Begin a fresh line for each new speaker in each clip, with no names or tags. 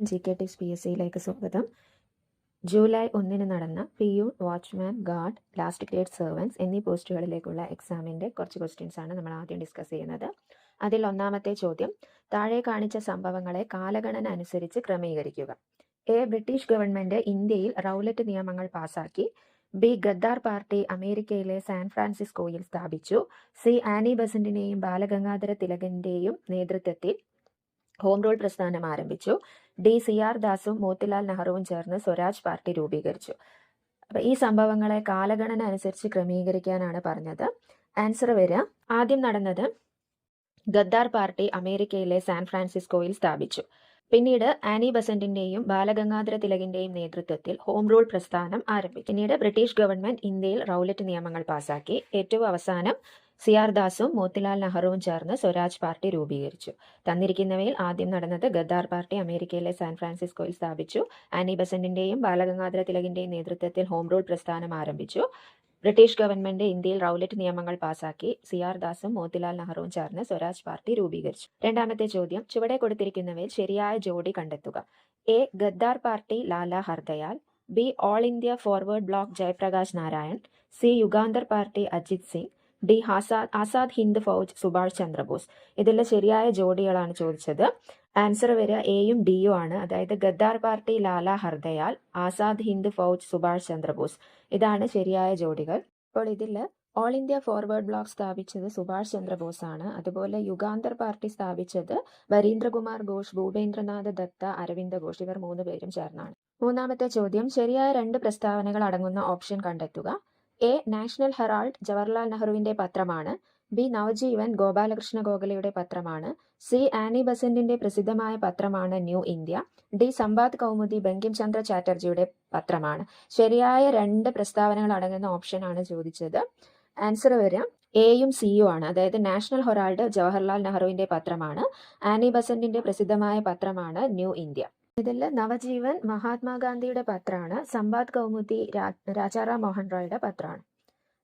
GK tips PSCയിലേക്ക് സ്വാഗതം. July 1 നടന്ന peon, watchman, guard, last grade servants എന്നീ പോസ്റ്റുകളിലേക്കുള്ള എക്സാമിൻ്റെ കുറച്ച് ക്വസ്റ്റ്യൻസ് ആണ് നമ്മൾ ആദ്യം ഡിസ്കസ് ചെയ്യുന്നത്. അതിൽ ഒന്നാമത്തെ ചോദ്യം, താഴെ കാണിച്ച സംഭവങ്ങളെ കാലഗണന അനുസരിച്ച് ക്രമീകരിക്കുക. എ. ബ്രിട്ടീഷ് ഗവൺമെൻറ് ഇന്ത്യയിൽ റൗലറ്റ് നിയമങ്ങൾ പാസാക്കി. ബി. ഗദ്ദാർ പാർട്ടി അമേരിക്കയിലെ സാൻ ഫ്രാൻസിസ്കോയിൽ സ്ഥാപിച്ചു. സി. ആനി ബസന്റിൻ്റെയും ബാലഗംഗാധര തിലകൻ്റെയും നേതൃത്വത്തിൽ ഹോം റൂൾ പ്രസ്ഥാനം ആരംഭിച്ചു. ഡി. CR ദാസും മോത്തിലാൽ നെഹ്റുവും ചേർന്ന് സ്വരാജ് പാർട്ടി രൂപീകരിച്ചു. അപ്പം ഈ സംഭവങ്ങളെ കാലഗണന അനുസരിച്ച് ക്രമീകരിക്കാനാണ് പറഞ്ഞത്. ആൻസർ വരിക, ആദ്യം നടന്നത് ഗദ്ദാർ പാർട്ടി അമേരിക്കയിലെ സാൻ ഫ്രാൻസിസ്കോയിൽ സ്ഥാപിച്ചു. പിന്നീട് ആനി ബസന്റിന്റെയും ബാലഗംഗാധര തിലകിന്റെയും നേതൃത്വത്തിൽ ഹോം റൂൾ പ്രസ്ഥാനം ആരംഭിച്ചു. പിന്നീട് ബ്രിട്ടീഷ് ഗവൺമെന്റ് ഇന്ത്യയിൽ റൗലറ്റ് നിയമങ്ങൾ പാസാക്കി. ഏറ്റവും അവസാനം CR ദാസും മോത്തിലാൽ നെഹ്റുവും ചേർന്ന് സ്വരാജ് പാർട്ടി രൂപീകരിച്ചു. തന്നിരിക്കുന്നവയിൽ ആദ്യം നടന്നത് ഗദ്ദാർ പാർട്ടി അമേരിക്കയിലെ സാൻ ഫ്രാൻസിസ്കോയിൽ സ്ഥാപിച്ചു. ആനി ബസന്റിന്റെയും ബാലഗംഗാധര തിലകിന്റെയും നേതൃത്വത്തിൽ ഹോം റൂൾ പ്രസ്ഥാനം ആരംഭിച്ചു. ബ്രിട്ടീഷ് ഗവൺമെന്റ് ഇന്ത്യയിൽ റൗലറ്റ് നിയമങ്ങൾ പാസാക്കി. CR ദാസും മോത്തിലാൽ നെഹ്റുവും ചേർന്ന് സ്വരാജ് പാർട്ടി രൂപീകരിച്ചു. രണ്ടാമത്തെ ചോദ്യം, ചുവടെ കൊടുത്തിരിക്കുന്നവയിൽ ശരിയായ ജോഡി കണ്ടെത്തുക. A. Ghadar party Lala Hardayal. B. All India forward bloc Jayaprakash Narayan. C. Yugantar party Ajit Singh. D. Azad Hind Fauj Subhash Chandra Bose. ഇതിലെ ശരിയായ ജോഡികളാണ് ചോദിച്ചത്. ആൻസർ വരിക എയും ഡിയും ആണ്. അതായത് ഗദ്ദാർ പാർട്ടി ലാല ഹർദയാൽ, ആസാദ് ഹിന്ദ് ഫൗജ് സുഭാഷ് ചന്ദ്രബോസ്. ഇതാണ് ശരിയായ ജോഡികൾ. അപ്പോൾ ഇതിൽ ഓൾ ഇന്ത്യ ഫോർവേഡ് ബ്ലോക്ക് സ്ഥാപിച്ചത് സുഭാഷ് ചന്ദ്രബോസ് ആണ്. അതുപോലെ യുഗാന്തർ പാർട്ടി സ്ഥാപിച്ചത് വരീന്ദ്രകുമാർ ഘോഷ്, ഭൂപേന്ദ്രനാഥ് ദത്ത, അരവിന്ദ ഘോഷ്. ഇവർ 3 പേരും ചേർന്നാണ്. മൂന്നാമത്തെ ചോദ്യം, ശരിയായ 2 പ്രസ്താവനകൾ അടങ്ങുന്ന ഓപ്ഷൻ കണ്ടെത്തുക. എ. നാഷണൽ ഹെറാൾഡ് ജവഹർലാൽ നെഹ്റുവിന്റെ പത്രമാണ്. ബി. നവജീവൻ ഗോപാലകൃഷ്ണ ഗോഖലെയുടെ പത്രമാണ്. സി. ആനി ബസന്റിന്റെ പ്രസിദ്ധമായ പത്രമാണ് new India. D. Sambad Kaumudi Bankim Chandra ചാറ്റർജിയുടെ പത്രമാണ്. ശരിയായ 2 പ്രസ്താവനകൾ അടങ്ങുന്ന ഓപ്ഷനാണ് ചോദിച്ചത്. ആൻസർ വരിക എയും സിയും ആണ്. അതായത് നാഷണൽ ഹെറാൾഡ് ജവഹർലാൽ നെഹ്റുവിന്റെ പത്രമാണ്. ആനി ബസന്റിന്റെ പ്രസിദ്ധമായ പത്രമാണ് ന്യൂ ഇന്ത്യ. ഇതിൽ നവജീവൻ മഹാത്മാഗാന്ധിയുടെ പത്രമാണ്. സംബാദ് കൗമുദി രാജാറാം മോഹൻ റോയുടെ പത്രമാണ്.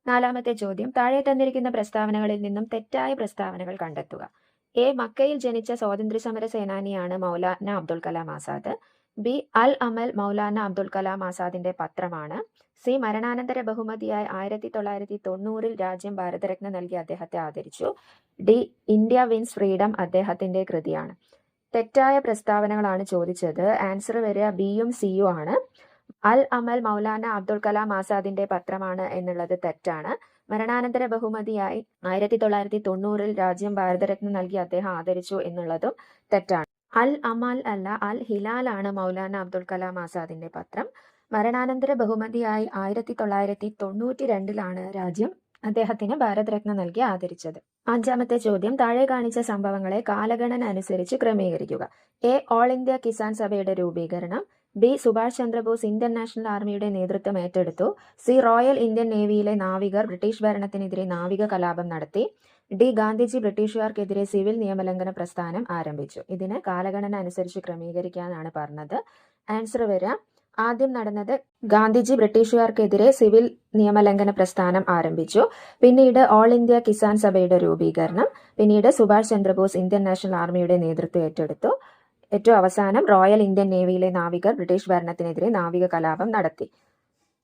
നാലാമത്തെ ചോദ്യം, താഴെ തന്നിരിക്കുന്ന പ്രസ്താവനകളിൽ നിന്നും തെറ്റായ പ്രസ്താവനകൾ കണ്ടെത്തുക. എ. മക്കയിൽ ജനിച്ച സ്വാതന്ത്ര്യസമര സേനാനിയാണ് മൗലാന അബ്ദുൽ കലാം ആസാദ്. ബി. അൽ അമൽ മൗലാന അബ്ദുൽ കലാം ആസാദിന്റെ പത്രമാണ്. സി. മരണാനന്തര ബഹുമതിയായി 1990 രാജ്യം ഭാരതരത്ന നൽകി അദ്ദേഹത്തെ ആദരിച്ചു. ഡി. ഇന്ത്യ വിൻസ് ഫ്രീഡം അദ്ദേഹത്തിന്റെ കൃതിയാണ്. തെറ്റായ പ്രസ്താവനകളാണ് ചോദിച്ചത്. ആൻസർ വരിക ബിയും സിയും ആണ്. അൽ അമൽ മൗലാന അബ്ദുൽ കലാം ആസാദിന്റെ പത്രമാണ് എന്നുള്ളത് തെറ്റാണ്. മരണാനന്തര ബഹുമതിയായി 1990 രാജ്യം ഭാരതരത്ന നൽകി അദ്ദേഹം ആദരിച്ചു എന്നുള്ളതും തെറ്റാണ്. അൽ അമൽ അല്ല, അൽ ഹിലാൽ ആണ് മൗലാന അബ്ദുൽ കലാം ആസാദിന്റെ പത്രം. മരണാനന്തര ബഹുമതിയായി 1992 രാജ്യം അദ്ദേഹത്തിന് ഭാരതരത്ന നൽകി ആദരിച്ചത്. അഞ്ചാമത്തെ ചോദ്യം, താഴെ കാണിച്ച സംഭവങ്ങളെ കാലഗണന അനുസരിച്ച് ക്രമീകരിക്കുക. എ. ഓൾ ഇന്ത്യ കിസാൻ സഭയുടെ രൂപീകരണം. B. Subhash Chandrabose Indian national ആർമിയുടെ നേതൃത്വം ഏറ്റെടുത്തു. സി. റോയൽ ഇന്ത്യൻ നേവിയിലെ നാവികർ ബ്രിട്ടീഷ് ഭരണത്തിനെതിരെ നാവിക കലാപം നടത്തി. ഡി. ഗാന്ധിജി ബ്രിട്ടീഷുകാർക്കെതിരെ സിവിൽ നിയമലംഘന പ്രസ്ഥാനം ആരംഭിച്ചു. ഇതിന് കാലഗണന അനുസരിച്ച് ക്രമീകരിക്കാനാണ് പറഞ്ഞത്. ആൻസർ വരിക, ആദ്യം നടന്നത് ഗാന്ധിജി ബ്രിട്ടീഷുകാർക്കെതിരെ സിവിൽ നിയമലംഘന പ്രസ്ഥാനം ആരംഭിച്ചു. പിന്നീട് ഓൾ ഇന്ത്യ കിസാൻ സഭയുടെ രൂപീകരണം. പിന്നീട് സുഭാഷ് ചന്ദ്രബോസ് ഇന്ത്യൻ നാഷണൽ ആർമിയുടെ നേതൃത്വം ഏറ്റെടുത്തു. ഏറ്റവും അവസാനം റോയൽ ഇന്ത്യൻ നേവിയിലെ നാവികർ ബ്രിട്ടീഷ് ഭരണത്തിനെതിരെ നാവിക കലാപം നടത്തി.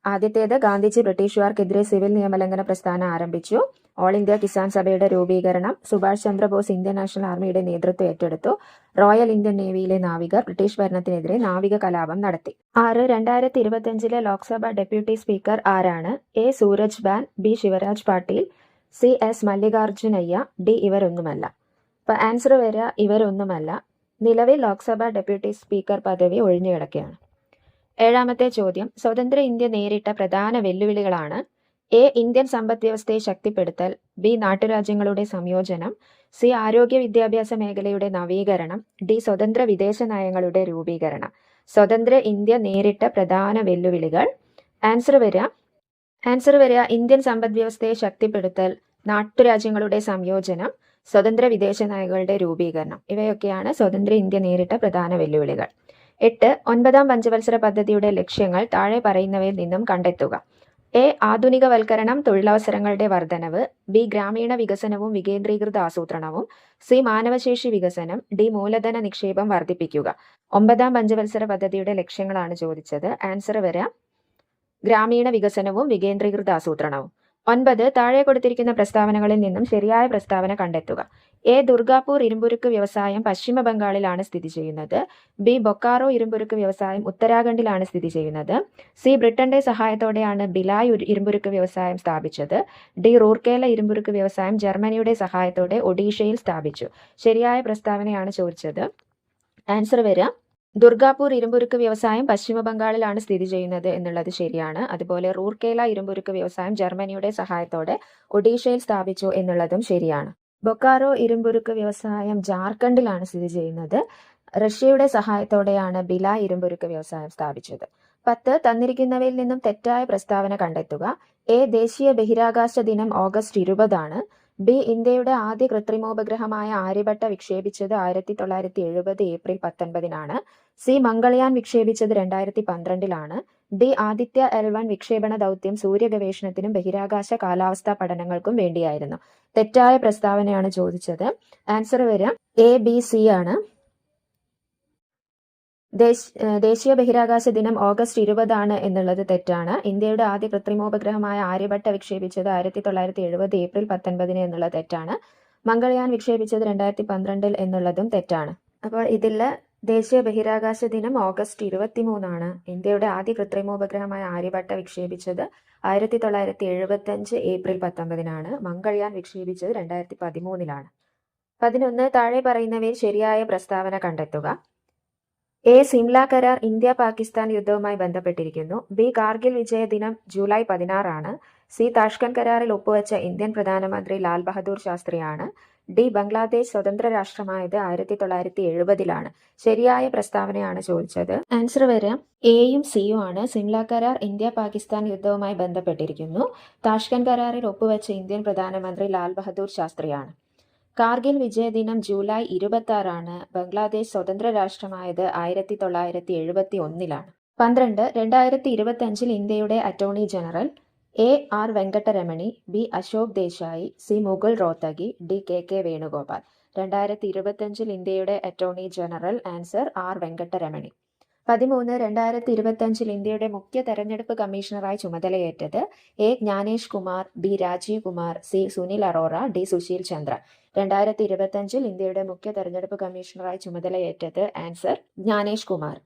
ആദ്യത്തേത് ഗാന്ധിജി ബ്രിട്ടീഷുകാർക്കെതിരെ സിവിൽ നിയമലംഘന പ്രസ്ഥാനം ആരംഭിച്ചു. ഓൾ ഇന്ത്യ കിസാൻ സഭയുടെ രൂപീകരണം. സുഭാഷ് ചന്ദ്രബോസ് ഇന്ത്യൻ നാഷണൽ ആർമിയുടെ നേതൃത്വം ഏറ്റെടുത്തു. റോയൽ ഇന്ത്യൻ നേവിയിലെ നാവികർ ബ്രിട്ടീഷ് ഭരണത്തിനെതിരെ നാവിക കലാപം നടത്തി. 2025 ലോക്സഭ ഡെപ്യൂട്ടി സ്പീക്കർ ആരാണ്? A. Suraj Bhan. B. Shivraj Patil. C. S. Mallikarjunaiah. D. ഇവരൊന്നുമല്ല. അപ്പൊ ആൻസർ വരിക ഇവരൊന്നുമല്ല. നിലവിൽ ലോക്സഭ ഡെപ്യൂട്ടി സ്പീക്കർ പദവി ഒഴിഞ്ഞു കിടക്കുകയാണ്. ഏഴാമത്തെ ചോദ്യം, സ്വതന്ത്ര ഇന്ത്യ നേരിട്ട പ്രധാന വെല്ലുവിളികളാണ്. എ. ഇന്ത്യൻ സമ്പദ് വ്യവസ്ഥയെ ശക്തിപ്പെടുത്തൽ. ബി. നാട്ടുരാജ്യങ്ങളുടെ സംയോജനം. സി. ആരോഗ്യ വിദ്യാഭ്യാസ മേഖലയുടെ നവീകരണം. ഡി. സ്വതന്ത്ര വിദേശ നയങ്ങളുടെ രൂപീകരണം. സ്വതന്ത്ര ഇന്ത്യ നേരിട്ട പ്രധാന വെല്ലുവിളികൾ. ആൻസർ വരിക ഇന്ത്യൻ സമ്പദ് വ്യവസ്ഥയെ ശക്തിപ്പെടുത്തൽ, നാട്ടുരാജ്യങ്ങളുടെ സംയോജനം, സ്വതന്ത്ര വിദേശ നയങ്ങളുടെ രൂപീകരണം. ഇവയൊക്കെയാണ് സ്വതന്ത്ര ഇന്ത്യ നേരിട്ട പ്രധാന വെല്ലുവിളികൾ. 8. 9ാം പഞ്ചവത്സര പദ്ധതിയുടെ ലക്ഷ്യങ്ങൾ താഴെ പറയുന്നവയിൽ നിന്നും കണ്ടെത്തുക. എ. ആധുനികവൽക്കരണം, തൊഴിലവസരങ്ങളുടെ വർധനവ്. ബി. ഗ്രാമീണ വികസനവും വികേന്ദ്രീകൃത ആസൂത്രണവും. സി. മാനവശേഷി വികസനം. ഡി. മൂലധന നിക്ഷേപം വർദ്ധിപ്പിക്കുക. 9ാം പഞ്ചവത്സര പദ്ധതിയുടെ ലക്ഷ്യങ്ങളാണ് ചോദിച്ചത്. ആൻസർ വരാം ഗ്രാമീണ വികസനവും വികേന്ദ്രീകൃത ആസൂത്രണവും. 9. താഴെ കൊടുത്തിരിക്കുന്ന പ്രസ്താവനകളിൽ നിന്നും ശരിയായ പ്രസ്താവന കണ്ടെത്തുക. എ. ദുർഗാപൂർ ഇരുമ്പുരുക്ക് വ്യവസായം പശ്ചിമ ബംഗാളിലാണ് സ്ഥിതി ചെയ്യുന്നത്. ബി. ബൊക്കാറോ ഇരുമ്പുരുക്ക് വ്യവസായം ഉത്തരാഖണ്ഡിലാണ് സ്ഥിതി ചെയ്യുന്നത്. സി. ബ്രിട്ടന്റെ സഹായത്തോടെയാണ് ഭിലായ് ഇരുമ്പുരുക്ക് വ്യവസായം സ്ഥാപിച്ചത്. ഡി. റൂർക്കേല ഇരുമ്പുരുക്ക് വ്യവസായം ജർമ്മനിയുടെ സഹായത്തോടെ ഒഡീഷയിൽ സ്ഥാപിച്ചു. ശരിയായ പ്രസ്താവനയാണ് ചോദിച്ചത്. ആൻസർ വരിക ദുർഗാപൂർ ഇരുമ്പുരുക്ക് വ്യവസായം പശ്ചിമ ബംഗാളിലാണ് സ്ഥിതി ചെയ്യുന്നത് എന്നുള്ളത് ശരിയാണ്. അതുപോലെ റൂർക്കേല ഇരുമ്പുരുക്ക് വ്യവസായം ജർമ്മനിയുടെ സഹായത്തോടെ ഒഡീഷയിൽ സ്ഥാപിച്ചു എന്നുള്ളതും ശരിയാണ്. ബൊക്കാറോ ഇരുമ്പുരുക്ക് വ്യവസായം ജാർഖണ്ഡിലാണ് സ്ഥിതി ചെയ്യുന്നത്. റഷ്യയുടെ സഹായത്തോടെയാണ് ഭിലായ് ഇരുമ്പുരുക്ക് വ്യവസായം സ്ഥാപിച്ചത്. 10. തന്നിരിക്കുന്നവയിൽ നിന്നും തെറ്റായ പ്രസ്താവന കണ്ടെത്തുക. എ. ദേശീയ ബഹിരാകാശ ദിനം ഓഗസ്റ്റ് 20 ആണ്. ബി. ഇന്ത്യയുടെ ആദ്യ കൃത്രിമോപഗ്രഹമായ ആര്യഭട്ട വിക്ഷേപിച്ചത് 1970 ഏപ്രിൽ 19 സി. മംഗൾയാൻ വിക്ഷേപിച്ചത് 2012 ഡി. ആദിത്യ L1 വിക്ഷേപണ ദൗത്യം സൂര്യ ഗവേഷണത്തിനും ബഹിരാകാശ കാലാവസ്ഥാ പഠനങ്ങൾക്കും വേണ്ടിയായിരുന്നു. തെറ്റായ പ്രസ്താവനയാണ് ചോദിച്ചത്. ആൻസർ വരാം എ, ബി, സി ആണ്. ദേശീയ ബഹിരാകാശ ദിനം ഓഗസ്റ്റ് 20 ആണ് എന്നുള്ളത് തെറ്റാണ്. ഇന്ത്യയുടെ ആദ്യ കൃത്രിമോപഗ്രഹമായ ആര്യഭട്ട വിക്ഷേപിച്ചത് 1970 ഏപ്രിൽ 19 എന്നുള്ളത് തെറ്റാണ്. മംഗൾയാൻ വിക്ഷേപിച്ചത് 2012 എന്നുള്ളതും തെറ്റാണ്. അപ്പോൾ ഇതിൽ ദേശീയ ബഹിരാകാശ ദിനം ഓഗസ്റ്റ് 23 ആണ്. ഇന്ത്യയുടെ ആദ്യ കൃത്രിമോപഗ്രഹമായ ആര്യഭട്ട വിക്ഷേപിച്ചത് 1975 ഏപ്രിൽ 19 മംഗൾയാൻ വിക്ഷേപിച്ചത് 2013 11. താഴെ പറയുന്നവയിൽ ശരിയായ പ്രസ്താവന കണ്ടെത്തുക. എ. സിംല കരാർ ഇന്ത്യ പാകിസ്ഥാൻ യുദ്ധവുമായി ബന്ധപ്പെട്ടിരിക്കുന്നു. ബി. കാർഗിൽ വിജയ ദിനം ജൂലൈ 16 സി. താഷ്കന്റ് കരാറിൽ ഒപ്പുവെച്ച ഇന്ത്യൻ പ്രധാനമന്ത്രി ലാൽ ബഹദൂർ ശാസ്ത്രിയാണ്. ഡി. ബംഗ്ലാദേശ് സ്വതന്ത്ര രാഷ്ട്രമായത് 1970 ശരിയായ പ്രസ്താവനയാണ് ചോദിച്ചത്. ആൻസർ വരാം എയും സിയും ആണ്. സിംല കരാർ ഇന്ത്യ പാകിസ്ഥാൻ യുദ്ധവുമായി ബന്ധപ്പെട്ടിരിക്കുന്നു. താഷ്കന്റ് കരാറിൽ ഒപ്പുവെച്ച ഇന്ത്യൻ പ്രധാനമന്ത്രി ലാൽ ബഹദൂർ ശാസ്ത്രിയാണ്. കാർഗിൽ വിജയദിനം ജൂലൈ 26 ബംഗ്ലാദേശ് സ്വതന്ത്ര രാഷ്ട്രമായത് 1971 12. 2025 ഇന്ത്യയുടെ attorney general A. R Venkataramani, B. Ashok Desai, C. Mukul Rohatgi, D. K. Venugopal. 2025 ഇന്ത്യയുടെ attorney general answer R Venkataramani. 13. 2025 ഇന്ത്യയുടെ മുഖ്യ തെരഞ്ഞെടുപ്പ് കമ്മീഷണറായി ചുമതലയേറ്റത് A. Gyanesh Kumar, B. Rajiv Kumar, C. Sunil Arora, D. Sushil Chandra. 2025 ഇന്ത്യയുടെ മുഖ്യ തെരഞ്ഞെടുപ്പ് കമ്മീഷണറായി ചുമതലയേറ്റത് ആൻസർ ജ്ഞാനേഷ് കുമാർ.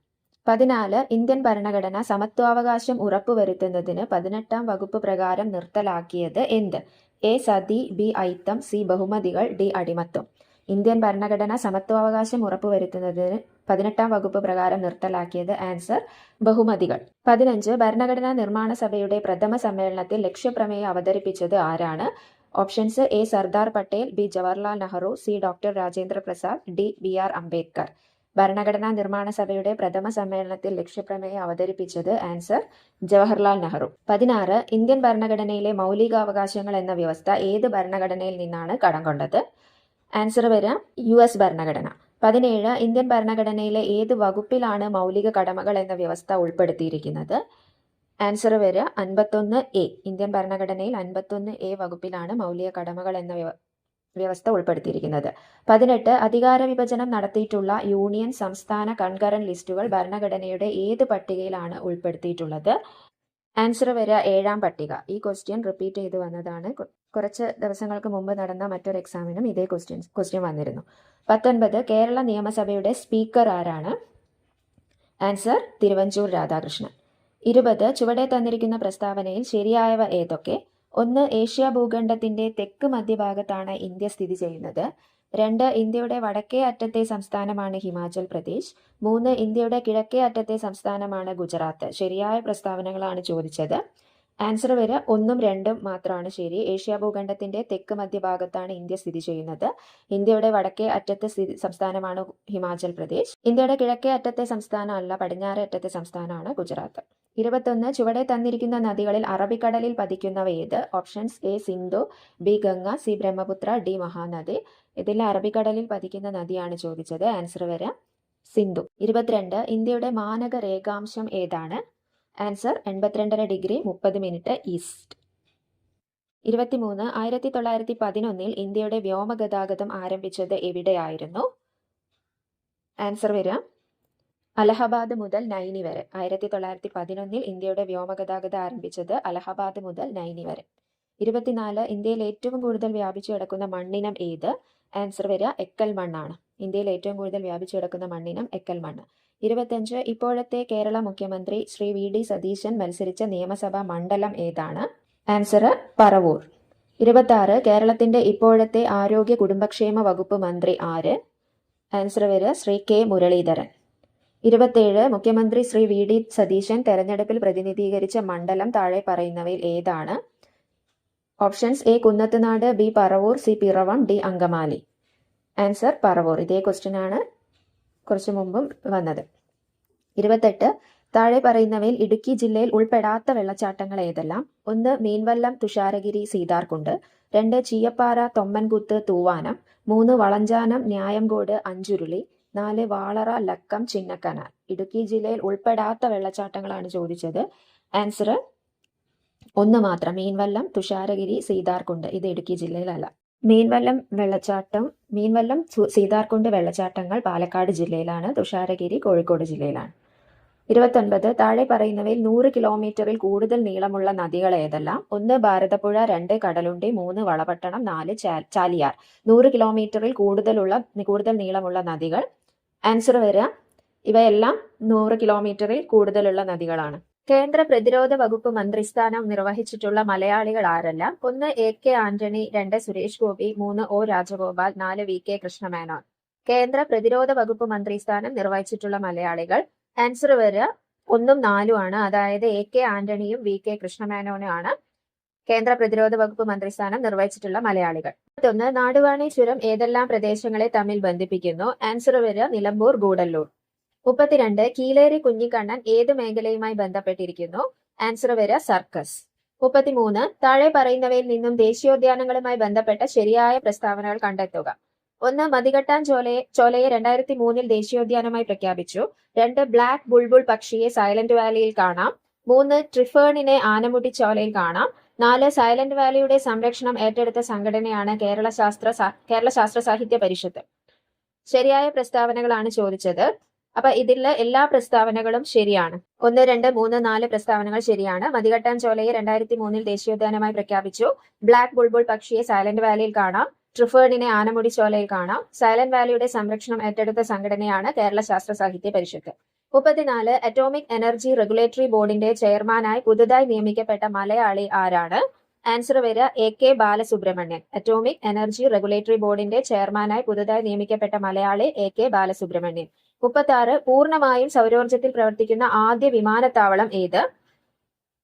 14. ഇന്ത്യൻ ഭരണഘടന സമത്വാവകാശം ഉറപ്പുവരുത്തുന്നതിന് 18ാം വകുപ്പ് പ്രകാരം നിർത്തലാക്കിയത് എന്ത്? എ. സതി, ബി. ഐത്തം, സി. ബഹുമതികൾ, ഡി. അടിമത്വം. ഇന്ത്യൻ ഭരണഘടന സമത്വാവകാശം ഉറപ്പുവരുത്തുന്നതിന് 18ാം വകുപ്പ് പ്രകാരം നിർത്തലാക്കിയത് ആൻസർ ബഹുമതികൾ. 15. ഭരണഘടനാ നിർമ്മാണ സഭയുടെ പ്രഥമ സമ്മേളനത്തിൽ ലക്ഷ്യപ്രമേയം അവതരിപ്പിച്ചത് ആരാണ്? Options A. Sardar Patel, B. Jawaharlal Nehru, C. Doctor Rajendra Prasad, D. BR Ambedkar. ഭരണഘടനാ നിർമ്മാണ സഭയുടെ പ്രഥമ സമ്മേളനത്തിൽ ലക്ഷ്യപ്രമേയം അവതരിപ്പിച്ചത് ആൻസർ ജവഹർലാൽ നെഹ്റു. 16. ഇന്ത്യൻ ഭരണഘടനയിലെ മൗലികാവകാശങ്ങൾ എന്ന വ്യവസ്ഥ ഏത് ഭരണഘടനയിൽ നിന്നാണ് കടം കൊണ്ടത്? ആൻസർ വരാം US ഭരണഘടന. 17. ഇന്ത്യൻ ഭരണഘടനയിലെ ഏത് വകുപ്പിലാണ് മൗലിക കടമകൾ എന്ന വ്യവസ്ഥ ഉൾപ്പെടുത്തിയിരിക്കുന്നത്? ആൻസർ വരിക 51A. ഇന്ത്യൻ ഭരണഘടനയിൽ 51A വകുപ്പിലാണ് മൗലിക കടമകൾ എന്ന വ്യവസ്ഥ ഉൾപ്പെടുത്തിയിരിക്കുന്നത്. 18. അധികാര വിഭജനം നടത്തിയിട്ടുള്ള യൂണിയൻ, സംസ്ഥാന, കൺകറന്റ് ലിസ്റ്റുകൾ ഭരണഘടനയുടെ ഏത് പട്ടികയിലാണ് ഉൾപ്പെടുത്തിയിട്ടുള്ളത്? ആൻസർ വരിക 7ാം പട്ടിക. ഈ ക്വസ്റ്റ്യൻ റിപ്പീറ്റ് ചെയ്ത് വന്നതാണ്. കുറച്ച് ദിവസങ്ങൾക്ക് മുമ്പ് നടന്ന മറ്റൊരു എക്സാമിനും ഇതേ ക്വസ്റ്റ്യൻ വന്നിരുന്നു. 19. കേരള നിയമസഭയുടെ സ്പീക്കർ ആരാണ്? ആൻസർ തിരുവഞ്ചൂർ രാധാകൃഷ്ണൻ. 20. ചുവടെ തന്നിരിക്കുന്ന പ്രസ്താവനയിൽ ശരിയായവ ഏതൊക്കെ? 1. ഏഷ്യ ഭൂഖണ്ഡത്തിന്റെ തെക്ക് മധ്യഭാഗത്താണ് ഇന്ത്യ സ്ഥിതി ചെയ്യുന്നത്. 2. ഇന്ത്യയുടെ വടക്കേ അറ്റത്തെ സംസ്ഥാനമാണ് ഹിമാചൽ പ്രദേശ്. 3. ഇന്ത്യയുടെ കിഴക്കേ അറ്റത്തെ സംസ്ഥാനമാണ് ഗുജറാത്ത്. ശരിയായ പ്രസ്താവനകളാണ് ചോദിച്ചത്. ആൻസർ വരെ 1ഉം 2ഉം മാത്രമാണ് ശരി. ഏഷ്യ ഭൂഖണ്ഡത്തിന്റെ തെക്ക് മധ്യഭാഗത്താണ് ഇന്ത്യ സ്ഥിതി ചെയ്യുന്നത്. ഇന്ത്യയുടെ വടക്കേ അറ്റത്തെ സംസ്ഥാനമാണ് ഹിമാചൽ പ്രദേശ്. ഇന്ത്യയുടെ കിഴക്കേ അറ്റത്തെ സംസ്ഥാനം അല്ല, പടിഞ്ഞാറേ അറ്റത്തെ സംസ്ഥാനമാണ് ഗുജറാത്ത്. 21. ചുവടെ തന്നിരിക്കുന്ന നദികളിൽ അറബിക്കടലിൽ പതിക്കുന്നവ ഏത്? Options A. Sindhu, B. Ganga, C. Brahmaputra, D. Mahanadi. ഇതിൽ അറബിക്കടലിൽ പതിക്കുന്ന നദിയാണ് ചോദിച്ചത്. ആൻസർ വരെ സിന്ധു. 22. ഇന്ത്യയുടെ മാനക രേഖാംശം ഏതാണ്? Answer 82.5 30 minute east. 23 1911 ഇന്ത്യയുടെ വ്യോമഗതാഗതം ആരംഭിച്ചത് എവിടെയായിരുന്നു? ആൻസർ വരിക അലഹബാദ് മുതൽ നൈനി വരെ. 1911 ഇന്ത്യയുടെ വ്യോമഗതാഗതം ആരംഭിച്ചത് അലഹബാദ് മുതൽ നൈനി വരെ. 24 ഇന്ത്യയിൽ ഏറ്റവും കൂടുതൽ വ്യാപിച്ചു കിടക്കുന്ന മണ്ണിനം ഏത്? ആൻസർ വരിക എക്കൽ മണ്ണാണ്. ഇന്ത്യയിൽ ഏറ്റവും കൂടുതൽ വ്യാപിച്ചു കിടക്കുന്ന മണ്ണിനം എക്കൽ മണ്ണ്. 25 ഇപ്പോഴത്തെ കേരള മുഖ്യമന്ത്രി ശ്രീ VD സതീശൻ മത്സരിച്ച നിയമസഭാ മണ്ഡലം ഏതാണ്? ആൻസർ പറവൂർ. 26 കേരളത്തിന്റെ ഇപ്പോഴത്തെ ആരോഗ്യ കുടുംബക്ഷേമ വകുപ്പ് മന്ത്രി ആര്? ആൻസർ വരിക ശ്രീ K മുരളീധരൻ. 27 മുഖ്യമന്ത്രി ശ്രീ VD സതീശൻ തെരഞ്ഞെടുപ്പിൽ പ്രതിനിധീകരിച്ച മണ്ഡലം താഴെ പറയുന്നവയിൽ ഏതാണ്? Options A Kunnathunad, B Paravur, C Piravom, D Angamaly. Answer Paravur. ഇതേ ക്വസ്റ്റ്യൻ ആണ് കുറച്ചു മുമ്പും വന്നത്. 28 താഴെ പറയുന്നവയിൽ ഇടുക്കി ജില്ലയിൽ ഉൾപ്പെടാത്ത വെള്ളച്ചാട്ടങ്ങൾ ഏതെല്ലാം? 1 മീൻവല്ലം, തുഷാരഗിരി, സീതാർകുണ്ട്. 2 ചീയപ്പാറ, തൊമ്മൻകുത്ത്, തൂവാനം. 3 വളഞ്ചാനം, ന്യായംകോട്, അഞ്ചുരുളി. 4 വാളറ, ലക്കം, ചിന്നക്കനാൽ. ഇടുക്കി ജില്ലയിൽ ഉൾപ്പെടാത്ത വെള്ളച്ചാട്ടങ്ങളാണ് ചോദിച്ചത്. ആൻസർ 1 മാത്രം, മീൻവല്ലം, തുഷാരഗിരി, സീതാർകുണ്ട്. ഇത് ഇടുക്കി ജില്ലയിലല്ല. മീൻവല്ലം സീതാർകുണ്ട് വെള്ളച്ചാട്ടങ്ങൾ പാലക്കാട് ജില്ലയിലാണ്. തുഷാരഗിരി കോഴിക്കോട് ജില്ലയിലാണ്. 29 താഴെ പറയുന്നവയിൽ 100 കിലോമീറ്ററിൽ കൂടുതൽ നീളമുള്ള നദികൾ ഏതെല്ലാം? 1 ഭാരതപ്പുഴ, 2 കടലുണ്ടി, 3 വളപട്ടണം, 4 ചാലിയാർ. 100 കിലോമീറ്ററിൽ കൂടുതൽ നീളമുള്ള നദികൾ. ആൻസർ വരിക ഇവയെല്ലാം 100 കിലോമീറ്ററിൽ കൂടുതലുള്ള നദികളാണ്. കേന്ദ്ര പ്രതിരോധ വകുപ്പ് മന്ത്രിസ്ഥാനം നിർവഹിച്ചിട്ടുള്ള മലയാളികൾ ആരെല്ലാം? 1 AK Antony, 2 Suresh Gopi, 3 O Rajagopal, 4 VK Krishna Menon. കേന്ദ്ര പ്രതിരോധ വകുപ്പ് മന്ത്രിസ്ഥാനം നിർവഹിച്ചിട്ടുള്ള മലയാളികൾ. ആൻസർ വരിക 1 ഉം 4 ആണ്. അതായത് AK ആന്റണിയും VK കൃഷ്ണമേനോനും ആണ് കേന്ദ്ര പ്രതിരോധ വകുപ്പ് മന്ത്രിസ്ഥാനം നിർവഹിച്ചിട്ടുള്ള മലയാളികൾ. 1 നാടുവാണി ചുരം ഏതെല്ലാം പ്രദേശങ്ങളെ തമ്മിൽ ബന്ധിപ്പിക്കുന്നു? ആൻസർ വരിക നിലമ്പൂർ, ഗൂഡല്ലൂർ. 32 കീലേരി കുഞ്ഞിക്കണ്ണൻ ഏത് മേഖലയുമായി ബന്ധപ്പെട്ടിരിക്കുന്നു? ആൻസർ വരിക സർക്കസ്. 33 താഴെ പറയുന്നവയിൽ നിന്നും ദേശീയോദ്യാനങ്ങളുമായി ബന്ധപ്പെട്ട ശരിയായ പ്രസ്താവനകൾ കണ്ടെത്തുക. 1 മതികെട്ടാൻ ചോലയെ 2003 ദേശീയോദ്യാനമായി പ്രഖ്യാപിച്ചു. 2 ബ്ലാക്ക് ബുൾബുൾ പക്ഷിയെ സൈലന്റ് വാലിയിൽ കാണാം. 3 ട്രിഫേണിനെ ആനമുടി ചോലയിൽ കാണാം. 4 സൈലന്റ് വാലിയുടെ സംരക്ഷണം ഏറ്റെടുത്ത സംഘടനയാണ് കേരള ശാസ്ത്ര സാഹിത്യ പരിഷത്ത്. ശരിയായ പ്രസ്താവനകളാണ് ചോദിച്ചത്. അപ്പൊ ഇതിലെ എല്ലാ പ്രസ്താവനകളും ശരിയാണ്. 1, 2, 3, 4 പ്രസ്താവനകൾ ശരിയാണ്. മതികെട്ടാൻ ചോലയെ 2003 ദേശീയോദ്യാനമായി പ്രഖ്യാപിച്ചു. ബ്ലാക്ക് ബുൾബുൾ പക്ഷിയെ സൈലന്റ് വാലിയിൽ കാണാം. ട്രിഫേണിനെ ആനമുടി ചോലയിൽ കാണാം. സൈലന്റ് വാലിയുടെ സംരക്ഷണം ഏറ്റെടുത്ത സംഘടനയാണ് കേരള ശാസ്ത്ര സാഹിത്യ പരിഷത്ത്. 34 അറ്റോമിക് എനർജി റെഗുലേറ്ററി ബോർഡിന്റെ ചെയർമാനായി പുതുതായി നിയമിക്കപ്പെട്ട മലയാളി ആരാണ്? ആൻസർ വരിക AK Balasubramanian. Atomic energy regulatory ബോർഡിന്റെ ചെയർമാനായി പുതുതായി നിയമിക്കപ്പെട്ട മലയാളി AK ബാലസുബ്രഹ്മണ്യൻ. 36 പൂർണ്ണമായും സൗരോർജ്ജത്തിൽ പ്രവർത്തിക്കുന്ന ആദ്യ വിമാനത്താവളം ഏത്?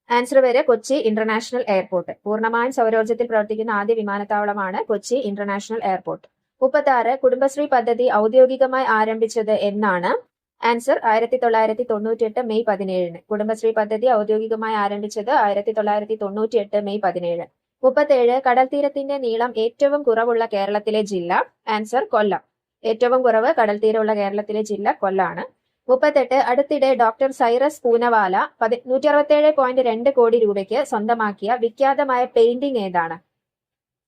ആൻസർ വരെ കൊച്ചി ഇന്റർനാഷണൽ എയർപോർട്ട്. പൂർണ്ണമായും സൗരോർജ്ജത്തിൽ പ്രവർത്തിക്കുന്ന ആദ്യ വിമാനത്താവളമാണ് കൊച്ചി ഇന്റർനാഷണൽ എയർപോർട്ട്. 36 കുടുംബശ്രീ പദ്ധതി ഔദ്യോഗികമായി ആരംഭിച്ചത് എന്നാണ്? Answer 1998 May 17. കുടുംബശ്രീ പദ്ധതി ഔദ്യോഗികമായി ആരംഭിച്ചത് 1998 മെയ് 17. 37 കടൽ തീരത്തിന്റെ നീളം ഏറ്റവും കുറവുള്ള കേരളത്തിലെ ജില്ല. ആൻസർ കൊല്ലം. ഏറ്റവും കുറവ് കടൽ തീരമുള്ള കേരളത്തിലെ ജില്ല കൊല്ലാണ്. 38 അടുത്തിടെ ഡോക്ടർ സൈറസ് പൂനവാല 167.2 കോടി രൂപയ്ക്ക് സ്വന്തമാക്കിയ വിഖ്യാതമായ പെയിന്റിംഗ് ഏതാണ്?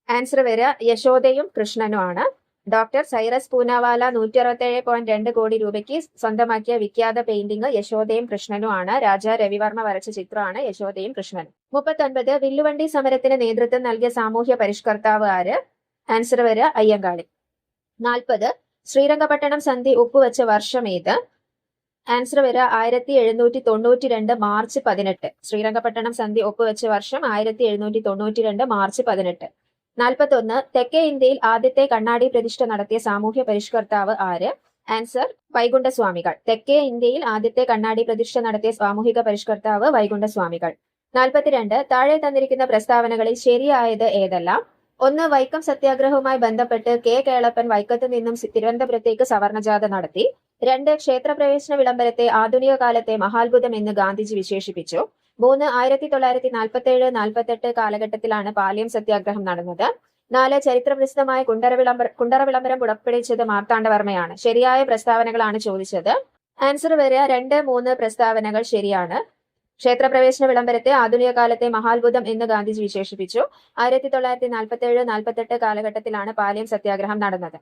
ആൻസർ വരിക യശോദയും കൃഷ്ണനും ആണ്. ഡോക്ടർ സൈറസ് പൂനവാല 167.2 കോടി രൂപയ്ക്ക് സ്വന്തമാക്കിയ വിഖ്യാത പെയിന്റിംഗ് യശോദയും കൃഷ്ണനും ആണ്. രാജാ രവിവർമ്മ വരച്ച ചിത്രമാണ് യശോദയും കൃഷ്ണനും. 39 വില്ലുവണ്ടി സമരത്തിന് നേതൃത്വം നൽകിയ സാമൂഹ്യ പരിഷ്കർത്താവ് ആര്? ആൻസർ വരിക അയ്യങ്കാളി. 40 ശ്രീരംഗപട്ടണം സന്ധി ഒപ്പുവെച്ച വർഷം ഏത്? ആൻസർ വരിക 1792 മാർച്ച് 18. ശ്രീരംഗപട്ടണം സന്ധി ഒപ്പുവെച്ച വർഷം 1792 മാർച്ച് 18. 41 തെക്കേ ഇന്ത്യയിൽ ആദ്യത്തെ കണ്ണാടി പ്രതിഷ്ഠ നടത്തിയ സാമൂഹ്യ പരിഷ്കർത്താവ് ആര്? ആൻസർ വൈകുണ്ഠസ്വാമികൾ. തെക്കേ ഇന്ത്യയിൽ ആദ്യത്തെ കണ്ണാടി പ്രതിഷ്ഠ നടത്തിയ സാമൂഹിക പരിഷ്കർത്താവ് വൈകുണ്ഠസ്വാമികൾ. 42 താഴെ തന്നിരിക്കുന്ന പ്രസ്താവനകളിൽ ശരിയായത് ഏതെല്ലാം? 1 വൈക്കം സത്യാഗ്രഹവുമായി ബന്ധപ്പെട്ട് K കേളപ്പൻ വൈക്കത്ത് നിന്നും തിരുവനന്തപുരത്തേക്ക് സവർണജാഥ നടത്തി. 2 ക്ഷേത്രപ്രവേശന വിളംബരത്തെ ആധുനിക കാലത്തെ മഹാത്ഭുതം എന്ന് ഗാന്ധിജി വിശേഷിപ്പിച്ചു. 3 1947-48 കാലഘട്ടത്തിലാണ് പാലിയം സത്യാഗ്രഹം നടന്നത്. 4 ചരിത്രപ്രസിദ്ധമായ കുണ്ടറ വിളംബരം പുറപ്പെടുവിച്ചത് മാർത്താണ്ഡവർമ്മയാണ്. ശരിയായ പ്രസ്താവനകളാണ് ചോദിച്ചത്. ആൻസർ വരിക 2, 3 പ്രസ്താവനകൾ ശരിയാണ്. ക്ഷേത്രപ്രവേശന വിളംബരത്തെ ആധുനിക കാലത്തെ മഹാത്ഭുതം എന്ന് ഗാന്ധിജി വിശേഷിപ്പിച്ചു. 1947-48 കാലഘട്ടത്തിലാണ് പാലിയം സത്യാഗ്രഹം നടന്നത്.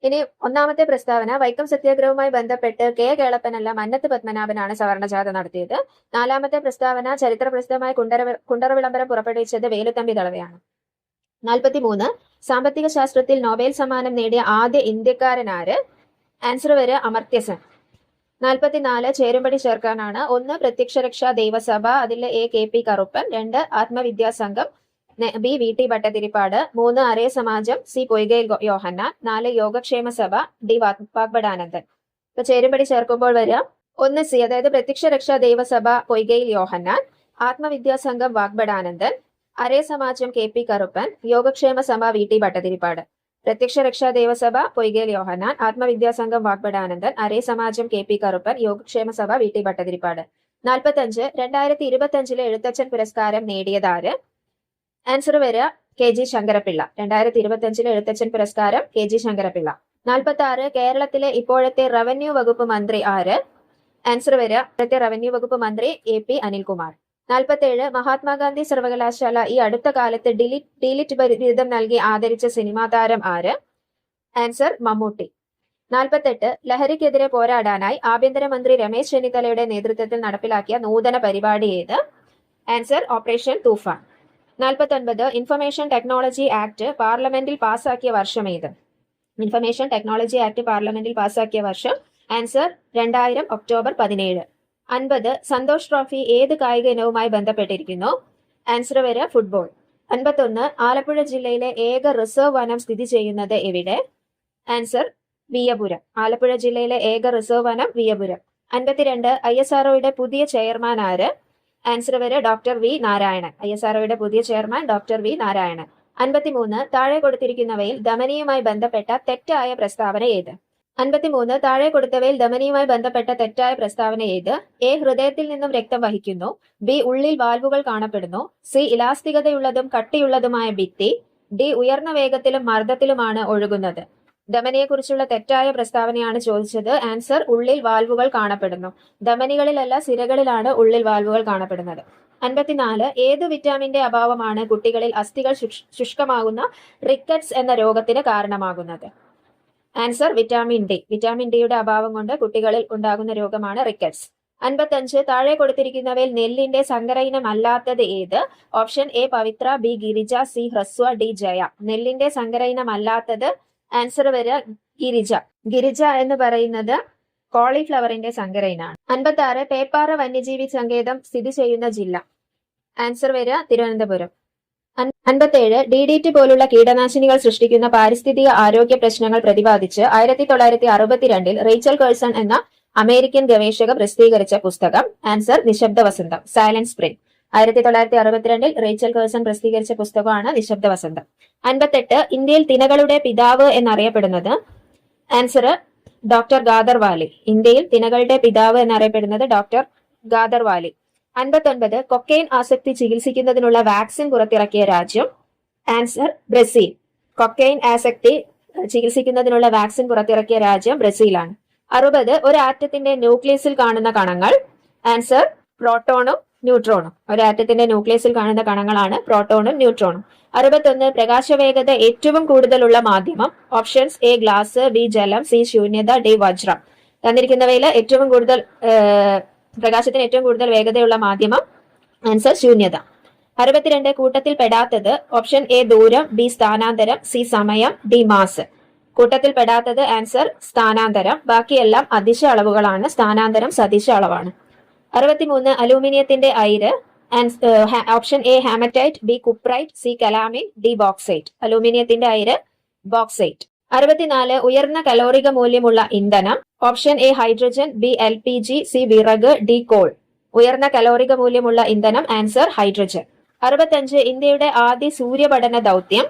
ഇനി ഒന്നാമത്തെ പ്രസ്താവന, വൈക്കം സത്യാഗ്രഹവുമായി ബന്ധപ്പെട്ട് കെ കേളപ്പനല്ല മന്നത്ത് പത്മനാഭനാണ് സവർണജാഥ നടത്തിയത്. നാലാമത്തെ പ്രസ്താവന, ചരിത്ര പ്രസിദ്ധമായ കുണ്ടറ വിളംബരം പുറപ്പെടുവിച്ചത് വേലുത്തമ്പി ദളവയാണ്. 43, സാമ്പത്തിക ശാസ്ത്രത്തിൽ നൊബേൽ സമ്മാനം നേടിയ ആദ്യ ഇന്ത്യക്കാരനാര്? ആൻസർ വരെ അമർത്യ സെൻ. 44, ചേരുംപടി ചേർക്കാനാണ്. 1 പ്രത്യക്ഷരക്ഷാ ദൈവസഭ, അതിൽ A K P Karuppan. 2 Atmavidya Sangham, B V T Bhattathiripad. 3 അരേ സമാജം, സി പൊയ്കയിൽ യോഹന്നാൻ. 4 യോഗക്ഷേമ സഭ, ഡി വാഗ്ബടാനന്ദൻ. ഇപ്പൊ ചേരുംപടി ചേർക്കുമ്പോൾ വരാം 1 സി, അതായത് പ്രത്യക്ഷരക്ഷാ ദൈവസഭ പൊയ്കയിൽ യോഹന്നാൻ, ആത്മവിദ്യാസംഘം വാഗ്ബടാനന്ദൻ, അരേ സമാജം കെ പി കറുപ്പൻ, യോഗക്ഷേമ സഭ വി ടി ഭട്ടതിരിപ്പാട്. പ്രത്യക്ഷരക്ഷാ ദേവസഭ പൊയ്കേൽ യോഹന്നാൻ, ആത്മവിദ്യാസംഘം വാഗ്ബടാനന്ദൻ, അരേ സമാജം കെ പി കറുപ്പൻ, യോഗക്ഷേമ സഭ വി ടി ഭട്ടതിരിപ്പാട്. 45, 2025 എഴുത്തച്ഛൻ പുരസ്കാരം നേടിയതാര്? ആൻസർ വരിക കെ ജി ശങ്കരപ്പിള്ള. 2025 എഴുത്തച്ഛൻ പുരസ്കാരം കെ ജി ശങ്കരപ്പിള്ള. 46, കേരളത്തിലെ ഇപ്പോഴത്തെ റവന്യൂ വകുപ്പ് മന്ത്രി ആര്? ആൻസർ വരിക ഇപ്പോഴത്തെ റവന്യൂ വകുപ്പ് മന്ത്രി എ പി അനിൽകുമാർ. 47, മഹാത്മാഗാന്ധി സർവകലാശാല ഈ അടുത്ത കാലത്ത് ഡിലിറ്റ് ബിരുദം നൽകി ആദരിച്ച സിനിമാ താരം ആര്? ആൻസർ മമ്മൂട്ടി. 48, ലഹരിക്കെതിരെ പോരാടാനായി ആഭ്യന്തരമന്ത്രി രമേശ് ചെന്നിത്തലയുടെ നേതൃത്വത്തിൽ നടപ്പിലാക്കിയ നൂതന പരിപാടി ഏത്? ആൻസർ ഓപ്പറേഷൻ തൂഫാൻ. 49, ഇൻഫർമേഷൻ ടെക്നോളജി ആക്ട് പാർലമെന്റിൽ പാസാക്കിയ വർഷം ഏത്? ഇൻഫർമേഷൻ ടെക്നോളജി ആക്ട് പാർലമെന്റിൽ പാസാക്കിയ വർഷം ആൻസർ 2000 ഒക്ടോബർ 17. 50, സന്തോഷ് ട്രോഫി ഏത് കായിക ഇനവുമായി ബന്ധപ്പെട്ടിരിക്കുന്നു? ആൻസർ വരെ ഫുട്ബോൾ. 51, ആലപ്പുഴ ജില്ലയിലെ ഏക റിസർവ് വനം സ്ഥിതി ചെയ്യുന്നത് എവിടെ? ആൻസർ വിയപുരം. ആലപ്പുഴ ജില്ലയിലെ ഏക റിസർവ് വനം വിയപുരം. 52, ISROയുടെ പുതിയ ചെയർമാൻ ആര്? ആൻസർ വരെ ഡോക്ടർ വി നാരായണൻ. ISROയുടെ പുതിയ ചെയർമാൻ ഡോക്ടർ വി നാരായണൻ. 53, താഴെ കൊടുത്തിരിക്കുന്നവയിൽ ധമനിയുമായി ബന്ധപ്പെട്ട തെറ്റായ പ്രസ്താവന ഏത്? 53, താഴെ കൊടുത്തവയിൽ ധമനിയുമായി ബന്ധപ്പെട്ട തെറ്റായ പ്രസ്താവന ഏത്? എ ഹൃദയത്തിൽ നിന്നും രക്തം വഹിക്കുന്നു, ബി ഉള്ളിൽ വാൽവുകൾ കാണപ്പെടുന്നു, സി ഇലാസ്തികതയുള്ളതും കട്ടിയുള്ളതുമായ ഭിത്തി, ഡി ഉയർന്ന വേഗത്തിലും മർദ്ദത്തിലുമാണ് ഒഴുകുന്നത്. ധമനിയെക്കുറിച്ചുള്ള തെറ്റായ പ്രസ്താവനയാണ് ചോദിച്ചത്. ആൻസർ ഉള്ളിൽ വാൽവുകൾ കാണപ്പെടുന്നു. ധമനികളിലല്ല സിരകളിലാണ് ഉള്ളിൽ വാൽവുകൾ കാണപ്പെടുന്നത്. 54, ഏത് വിറ്റാമിന്റെ അഭാവമാണ് കുട്ടികളിൽ അസ്ഥികൾ ശുഷ്കമാകുന്ന റിക്കറ്റ്സ് എന്ന രോഗത്തിന് കാരണമാകുന്നത്? Answer vitamin D. വിറ്റാമിൻ ഡിയുടെ അഭാവം കൊണ്ട് കുട്ടികളിൽ ഉണ്ടാകുന്ന രോഗമാണ് റിക്കറ്റ്സ്. 55, താഴെ കൊടുത്തിരിക്കുന്നവയിൽ നെല്ലിന്റെ സങ്കര ഇനം അല്ലാത്തത് ഏത്? Option A Pavithra, B Girija, C ഹ്രസ്വ, ഡി ജയ. നെല്ലിന്റെ സങ്കര ഇനം അല്ലാത്തത് ആൻസർ വരിക ഗിരിജ. ഗിരിജ എന്ന് പറയുന്നത് കോളിഫ്ലവറിന്റെ സങ്കര ഇനമാണ്. 56, പേപ്പാറ വന്യജീവി സങ്കേതം സ്ഥിതി ചെയ്യുന്ന ജില്ല? ആൻസർ വരിക തിരുവനന്തപുരം. 57, DDT പോലുള്ള കീടനാശിനികൾ സൃഷ്ടിക്കുന്ന പാരിസ്ഥിതിക ആരോഗ്യ പ്രശ്നങ്ങൾ പ്രതിപാദിച്ച് 1962 റേച്ചൽ കേഴ്സൺ എന്ന അമേരിക്കൻ ഗവേഷക പ്രസിദ്ധീകരിച്ച പുസ്തകം? ആൻസർ നിശബ്ദ വസന്തം, സൈലന്റ് സ്പ്രിംഗ്. 1962 റേച്ചൽ കേഴ്സൺ പ്രസിദ്ധീകരിച്ച പുസ്തകമാണ് നിശബ്ദ വസന്തം. 58, ഇന്ത്യയിൽ തിനകളുടെ പിതാവ് എന്നറിയപ്പെടുന്നത്? Answer doctor Khadar Vali. ഇന്ത്യയിൽ തിനകളുടെ പിതാവ് എന്നറിയപ്പെടുന്നത് ഡോക്ടർ ഗാദർവാലി. 59, കൊക്കൈൻ ആസക്തി ചികിത്സിക്കുന്നതിനുള്ള വാക്സിൻ പുറത്തിറക്കിയ രാജ്യം? Answer Brazil. കൊക്കൈൻ ആസക്തി ചികിത്സിക്കുന്നതിനുള്ള വാക്സിൻ പുറത്തിറക്കിയ രാജ്യം ബ്രസീലാണ്. 60, ഒരു ആറ്റത്തിന്റെ ന്യൂക്ലിയസിൽ കാണുന്ന കണങ്ങൾ? ആൻസർ പ്രോട്ടോണും ന്യൂട്രോണും. ഒരു ആറ്റത്തിന്റെ ന്യൂക്ലിയസിൽ കാണുന്ന കണങ്ങളാണ് പ്രോട്ടോണും ന്യൂട്രോണും. 61, പ്രകാശവേഗത ഏറ്റവും കൂടുതലുള്ള മാധ്യമം? ഓപ്ഷൻസ് എ ഗ്ലാസ്, ബി ജലം, സി ശൂന്യത, ഡി വജ്രം. തന്നിരിക്കുന്നവയിൽ ഏറ്റവും കൂടുതൽ പ്രകാശത്തിന് ഏറ്റവും കൂടുതൽ വേഗതയുള്ള മാധ്യമം? ആൻസർ ശൂന്യത. 62, കൂട്ടത്തിൽ പെടാത്തത്? ഓപ്ഷൻ എ ദൂരം, ബി സ്ഥാനാന്തരം, സി സമയം, ഡി മാസ്. കൂട്ടത്തിൽ പെടാത്തത് ആൻസർ സ്ഥാനാന്തരം. ബാക്കിയെല്ലാം അദിശ അളവുകളാണ്. സ്ഥാനാന്തരം സദിശ അളവാണ്. 63, അലൂമിനിയത്തിന്റെ അയിര്? Option A haematite, B cuprite, C calamine, D bauxite. അലൂമിനിയത്തിന്റെ അയിര് ബോക്സൈറ്റ്. 64, ഉയർന്ന കലോറിക മൂല്യമുള്ള ഇന്ധനം? Option A hydrogen, B LPG, C വിറക്, ഡി കോൾ. ഉയർന്ന കലോറിക മൂല്യമുള്ള ഇന്ധനം ആൻസർ ഹൈഡ്രജൻ. 65, ഇന്ത്യയുടെ ആദ്യ സൂര്യപഠന ദൗത്യം?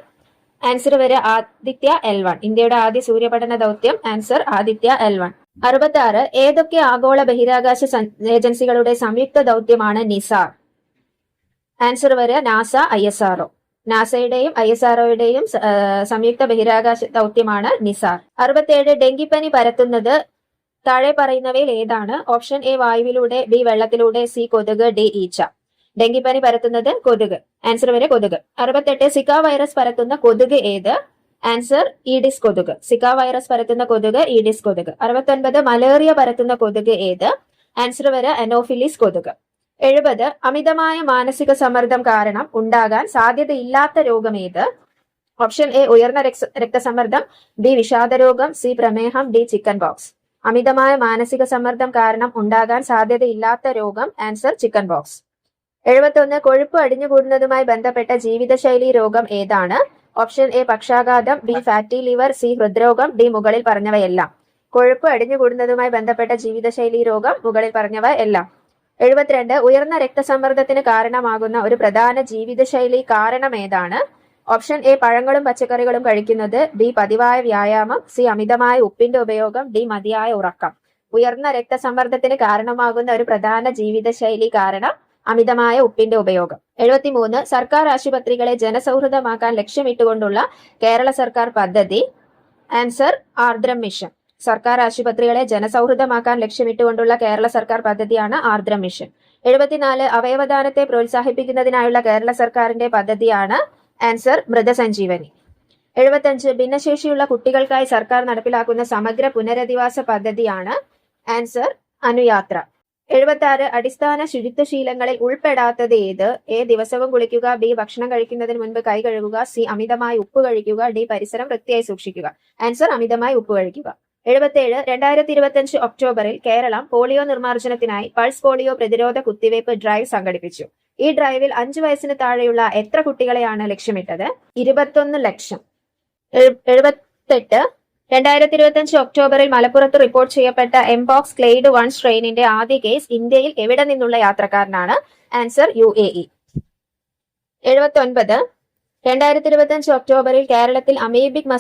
ആൻസർ വരെ ആദിത്യ L1. ഇന്ത്യയുടെ ആദ്യ സൂര്യപഠന ദൗത്യം? Answer Aditya L1. 66, ഏതൊക്കെ ആഗോള ബഹിരാകാശ ഏജൻസികളുടെ സംയുക്ത ദൗത്യമാണ് നിസാർ? ആൻസർ വരെ നാസ, ISRO. നാസയുടെയും ISROയുടെയും സംയുക്ത ബഹിരാകാശ ദൗത്യമാണ് നിസാർ. 67, ഡെങ്കിപ്പനി പരത്തുന്നത് താഴെ പറയുന്നവയിൽ ഏതാണ്? ഓപ്ഷൻ എ വായുവിലൂടെ, ബി വെള്ളത്തിലൂടെ, സി കൊതുക്, ഡി ഈച്ച. ഡെങ്കിപ്പനി പരത്തുന്നത് കൊതുക്. ആൻസർ വരെ കൊതുക്. 68 സിക്ക വൈറസ് പരത്തുന്ന കൊതുക് ഏത്? ആൻസർ ഈഡിസ് കൊതുക്. സിക്ക വൈറസ് പരത്തുന്ന കൊതുക് ഈഡിസ് കൊതുക്. 69 മലേറിയ പരത്തുന്ന കൊതുക് ഏത്? ആൻസർ വരെ അനോഫിലിസ് കൊതുക്. 70 അമിതമായ മാനസിക സമ്മർദ്ദം കാരണം ഉണ്ടാകാൻ സാധ്യതയില്ലാത്ത രോഗം ഏത്? ഓപ്ഷൻ എ ഉയർന്ന രക്തസമ്മർദ്ദം, ബി വിഷാദരോഗം, സി പ്രമേഹം, ഡി ചിക്കൻ ബോക്സ്. അമിതമായ മാനസിക സമ്മർദ്ദം കാരണം ഉണ്ടാകാൻ സാധ്യതയില്ലാത്ത രോഗം. Answer chicken box. 71 കൊഴുപ്പ് അടിഞ്ഞുകൂടുന്നതുമായി ബന്ധപ്പെട്ട ജീവിതശൈലി രോഗം ഏതാണ്? ഓപ്ഷൻ എ പക്ഷാഘാതം, ബി ഫാറ്റി ലിവർ, സി ഹൃദ്രോഗം, ഡി മുകളിൽ പറഞ്ഞവയെല്ലാം. കൊഴുപ്പ് അടിഞ്ഞുകൂടുന്നതുമായി ബന്ധപ്പെട്ട ജീവിതശൈലി രോഗം മുകളിൽ പറഞ്ഞവ എല്ലാം. 72 ഉയർന്ന രക്തസമ്മർദ്ദത്തിന് കാരണമാകുന്ന ഒരു പ്രധാന ജീവിതശൈലി കാരണം ഏതാണ്? ഓപ്ഷൻ എ പഴങ്ങളും പച്ചക്കറികളും കഴിക്കുന്നത്, ബി പതിവായ വ്യായാമം, സി അമിതമായ ഉപ്പിന്റെ ഉപയോഗം, ഡി മതിയായ ഉറക്കം. ഉയർന്ന രക്തസമ്മർദ്ദത്തിന് കാരണമാകുന്ന ഒരു പ്രധാന ജീവിതശൈലി കാരണം അമിതമായ ഉപ്പിന്റെ ഉപയോഗം. 73 സർക്കാർ ആശുപത്രികളെ ജനസൗഹൃദമാക്കാൻ ലക്ഷ്യമിട്ടുകൊണ്ടുള്ള കേരള സർക്കാർ പദ്ധതി. Answer Aardram mission. സർക്കാർ ആശുപത്രികളെ ജനസൗഹൃദമാക്കാൻ ലക്ഷ്യമിട്ടുകൊണ്ടുള്ള കേരള സർക്കാർ പദ്ധതിയാണ് ആർദ്രം മിഷൻ. 74 അവയവദാനത്തെ പ്രോത്സാഹിപ്പിക്കുന്നതിനായുള്ള കേരള സർക്കാരിന്റെ പദ്ധതിയാണ്. ആൻസർ മൃതസഞ്ജീവനി. 75 ഭിന്നശേഷിയുള്ള കുട്ടികൾക്കായി സർക്കാർ നടപ്പിലാക്കുന്ന സമഗ്ര പുനരധിവാസ പദ്ധതിയാണ്. ആൻസർ അനുയാത്ര. 76 അടിസ്ഥാന ശുചിത്വശീലങ്ങളിൽ ഉൾപ്പെടാത്തത് ഏത്? എ ദിവസവും കുളിക്കുക, ബി ഭക്ഷണം കഴിക്കുന്നതിന് മുൻപ് കൈ കഴുകുക, സി അമിതമായി ഉപ്പ് കഴിക്കുക, ഡി പരിസരം വൃത്തിയായി സൂക്ഷിക്കുക. ആൻസർ അമിതമായി ഉപ്പ് കഴിക്കുക. 77 2025 ഒക്ടോബറിൽ കേരളം പോളിയോ നിർമ്മാർജ്ജനത്തിനായി പൾസ് പോളിയോ പ്രതിരോധ കുത്തിവയ്പ് ഡ്രൈവ് സംഘടിപ്പിച്ചു. ഈ ഡ്രൈവിൽ 5 വയസ്സിന് താഴെയുള്ള എത്ര കുട്ടികളെയാണ് ലക്ഷ്യമിട്ടത്? 21 ലക്ഷം. 78 2025 ഒക്ടോബറിൽ മലപ്പുറത്ത് റിപ്പോർട്ട് ചെയ്യപ്പെട്ട എംപോക്സ് ക്ലെയ്ഡ് 1 സ്ട്രെയിനിന്റെ ആദ്യ കേസ് ഇന്ത്യയിൽ എവിടെ നിന്നുള്ള യാത്രക്കാരനാണ്? Answer UAE. 79 2025 ഒക്ടോബറിൽ കേരളത്തിൽ അമീബിക്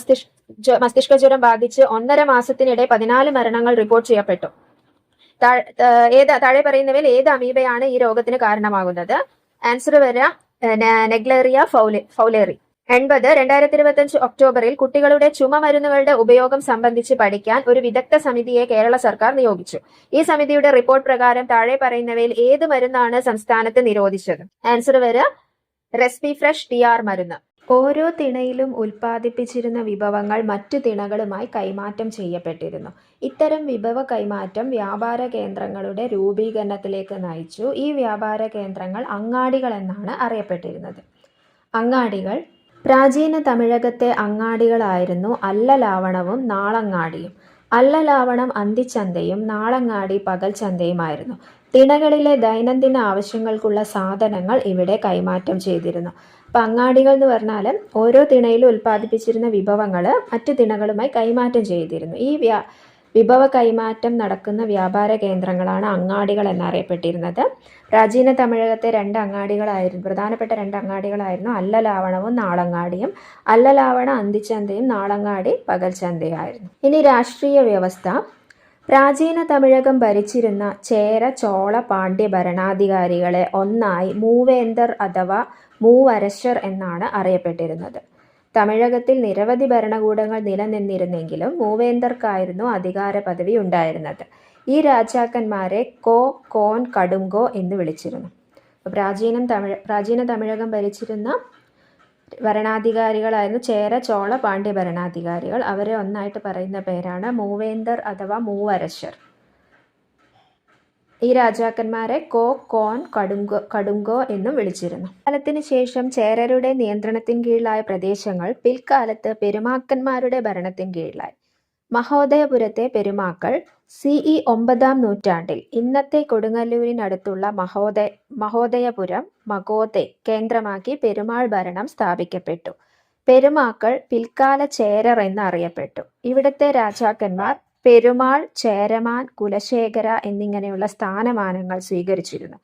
മസ്തിഷ്ക ജ്വരം ബാധിച്ച് 1.5 മാസത്തിനിടെ 14 മരണങ്ങൾ റിപ്പോർട്ട് ചെയ്യപ്പെട്ടു. താഴെ പറയുന്നവയിൽ ഏത് അമീബയാണ് ഈ രോഗത്തിന് കാരണമാകുന്നത്? ആൻസർ വരാം നെഗ്ലേറിയ ഫൗലേറി. 80 2025 ഒക്ടോബറിൽ കുട്ടികളുടെ ചുമമരുന്നുകളുടെ ഉപയോഗം സംബന്ധിച്ച് പഠിക്കാൻ ഒരു വിദഗ്ധ സമിതിയെ കേരള സർക്കാർ നിയോഗിച്ചു. ഈ സമിതിയുടെ റിപ്പോർട്ട് പ്രകാരം താഴെ പറയുന്നവയിൽ ഏത് മരുന്നാണ് സംസ്ഥാനത്ത് നിരോധിച്ചത്? ആൻസർ വരാം റെസ്പിഫ്രഷ് TR മരുന്ന്. ഓരോ തിണയിലും ഉൽപ്പാദിപ്പിച്ചിരുന്ന വിഭവങ്ങൾ മറ്റു തിണകളുമായി കൈമാറ്റം ചെയ്യപ്പെട്ടിരുന്നു. ഇത്തരം വിഭവ കൈമാറ്റം വ്യാപാര കേന്ദ്രങ്ങളുടെ രൂപീകരണത്തിലേക്ക് നയിച്ചു. ഈ വ്യാപാര കേന്ദ്രങ്ങൾ അങ്ങാടികൾ എന്നാണ് അറിയപ്പെട്ടിരുന്നത്. അങ്ങാടികൾ. പ്രാചീന തമിഴകത്തെ അങ്ങാടികളായിരുന്നു അല്ലലാവണവും നാളങ്ങാടിയും. അല്ലലാവണം അന്തിച്ചന്തയും നാളങ്ങാടി പകൽച്ചന്തയുമായിരുന്നു. തിണകളിലെ ദൈനംദിന ആവശ്യങ്ങൾക്കുള്ള സാധനങ്ങൾ ഇവിടെ കൈമാറ്റം ചെയ്തിരുന്നു. അപ്പം അങ്ങാടികൾ എന്ന് പറഞ്ഞാൽ ഓരോ തിണയിലും ഉൽപ്പാദിപ്പിച്ചിരുന്ന വിഭവങ്ങൾ മറ്റു തിണകളുമായി കൈമാറ്റം ചെയ്തിരുന്നു. ഈ വിഭവ കൈമാറ്റം നടക്കുന്ന വ്യാപാര കേന്ദ്രങ്ങളാണ് അങ്ങാടികൾ എന്നറിയപ്പെട്ടിരുന്നത്. പ്രാചീന തമിഴകത്തെ പ്രധാനപ്പെട്ട രണ്ട് അങ്ങാടികളായിരുന്നു അല്ലലാവണവും നാളങ്ങാടിയും. അല്ലലാവണ അന്തിച്ചന്തയും നാളങ്ങാടി പകൽച്ചന്തയായിരുന്നു. ഇനി രാഷ്ട്രീയ വ്യവസ്ഥ. പ്രാചീന തമിഴകം ഭരിച്ചിരുന്ന ചേര, ചോള, പാണ്ഡ്യ ഭരണാധികാരികളെ ഒന്നായി മൂവേന്തർ അഥവാ മൂവരശർ എന്നാണ് അറിയപ്പെട്ടിരുന്നത്. തമിഴകത്തിൽ നിരവധി ഭരണകൂടങ്ങൾ നിലനിന്നിരുന്നെങ്കിലും മൂവേന്തർക്കായിരുന്നു അധികാര പദവി ഉണ്ടായിരുന്നത്. ഈ രാജാക്കന്മാരെ കോൻ, കടുംകോ എന്ന് വിളിച്ചിരുന്നു. പ്രാചീന തമിഴകം ഭരിച്ചിരുന്ന ഭരണാധികാരികളായിരുന്നു ചേര, ചോള, പാണ്ഡ്യ ഭരണാധികാരികൾ. അവരെ ഒന്നായിട്ട് പറയുന്ന പേരാണ് മൂവേന്തർ അഥവാ മൂവരശർ. ഈ രാജാക്കന്മാരെ കോൻ, കടുംകോ എന്നും വിളിച്ചിരുന്നു. കാലത്തിന് ശേഷം ചേരരുടെ നിയന്ത്രണത്തിന് കീഴിലായ പ്രദേശങ്ങൾ പിൽക്കാലത്ത് പെരുമാക്കന്മാരുടെ ഭരണത്തിന് കീഴിലായി. മഹോദയപുരത്തെ പെരുമാക്കൾ CE 9-ാം നൂറ്റാണ്ടിൽ ഇന്നത്തെ കൊടുങ്ങല്ലൂരിനടുത്തുള്ള മഹോദയപുരം മഗോദെ കേന്ദ്രമാക്കി പെരുമാൾ ഭരണം സ്ഥാപിക്കപ്പെട്ടു. പെരുമാക്കൾ പിൽക്കാല ചേരർ എന്ന് അറിയപ്പെട്ടു. ഇവിടുത്തെ രാജാക്കന്മാർ പെരുമാൾ, ചേരമാൻ, കുലശേഖര എന്നിങ്ങനെയുള്ള സ്ഥാനമാനങ്ങൾ സ്വീകരിച്ചിരുന്നു.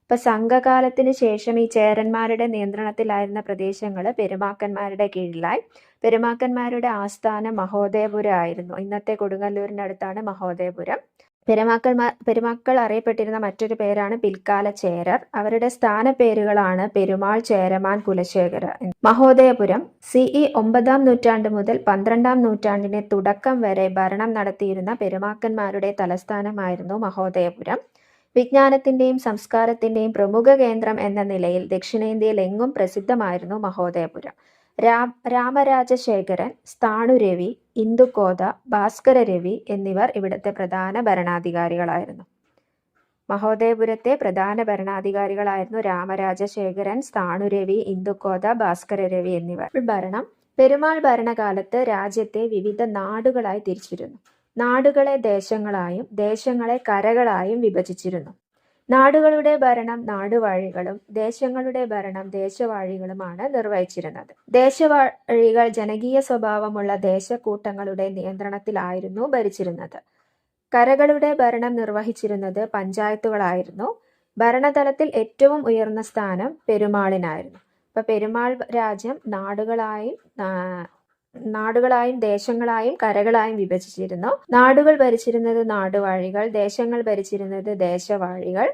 ഇപ്പൊ സംഘകാലത്തിന് ശേഷം ഈ ചേരന്മാരുടെ നിയന്ത്രണത്തിലായിരുന്ന പ്രദേശങ്ങൾ പെരുമാക്കന്മാരുടെ കീഴിലായി. പെരുമാക്കന്മാരുടെ ആസ്ഥാനം മഹോദയപുരം ആയിരുന്നു. ഇന്നത്തെ കൊടുങ്ങല്ലൂരിനടുത്താണ് മഹോദയപുരം. പെരുമാക്കൾ അറിയപ്പെട്ടിരുന്ന മറ്റൊരു പേരാണ് പിൽക്കാല ചേരർ. അവരുടെ സ്ഥാനപ്പേരുകളാണ് പെരുമാൾ, ചേരമാൻ, കുലശേഖര. മഹോദയപുരം CE 9-ാം നൂറ്റാണ്ട് മുതൽ 12-ാം നൂറ്റാണ്ടിന്റെ തുടക്കം വരെ ഭരണം നടത്തിയിരുന്ന പെരുമാക്കന്മാരുടെ തലസ്ഥാനമായിരുന്നു മഹോദയപുരം. വിജ്ഞാനത്തിന്റെയും സംസ്കാരത്തിന്റെയും പ്രമുഖ കേന്ദ്രം എന്ന നിലയിൽ ദക്ഷിണേന്ത്യയിൽ എങ്ങും പ്രസിദ്ധമായിരുന്നു മഹോദയപുരം. രാമരാജശേഖരൻ, സ്ഥാണുരവി, ഇന്ദുകോത, ഭാസ്കരരവി എന്നിവർ ഇവിടുത്തെ പ്രധാന ഭരണാധികാരികളായിരുന്നു. മഹോദയപുരത്തെ പ്രധാന ഭരണാധികാരികളായിരുന്നു രാമരാജശേഖരൻ, സ്ഥാണുരവി, ഇന്ദുകോത, ഭാസ്കരരവി എന്നിവർ. പെരുമാൾ ഭരണകാലത്ത് രാജ്യത്തെ വിവിധ നാടുകളായി തിരിച്ചിരുന്നു. നാടുകളെ ദേശങ്ങളായും ദേശങ്ങളെ കരകളായും വിഭജിച്ചിരുന്നു. നാടുകളുടെ ഭരണം നാടുവാഴികളും ദേശങ്ങളുടെ ഭരണം ദേശവാഴികളുമാണ് നിർവഹിച്ചിരുന്നത്. ദേശവാഴികൾ ജനകീയ സ്വഭാവമുള്ള ദേശക്കൂട്ടങ്ങളുടെ നിയന്ത്രണത്തിലായിരുന്നു ഭരിച്ചിരുന്നത്. കരകളുടെ ഭരണം നിർവഹിച്ചിരുന്നത് പഞ്ചായത്തുകളായിരുന്നു. ഭരണതലത്തിൽ ഏറ്റവും ഉയർന്ന സ്ഥാനം പെരുമാളിനായിരുന്നു. അപ്പൊ പെരുമാൾ രാജ്യം നാടുകളായും ദേശങ്ങളായും കരകളായും വിഭജിച്ചിരുന്നു. നാടുകൾ ഭരിച്ചിരുന്നത് നാടുവാഴികൾ, ദേശങ്ങൾ ഭരിച്ചിരുന്നത് ദേശവാഴികൾ,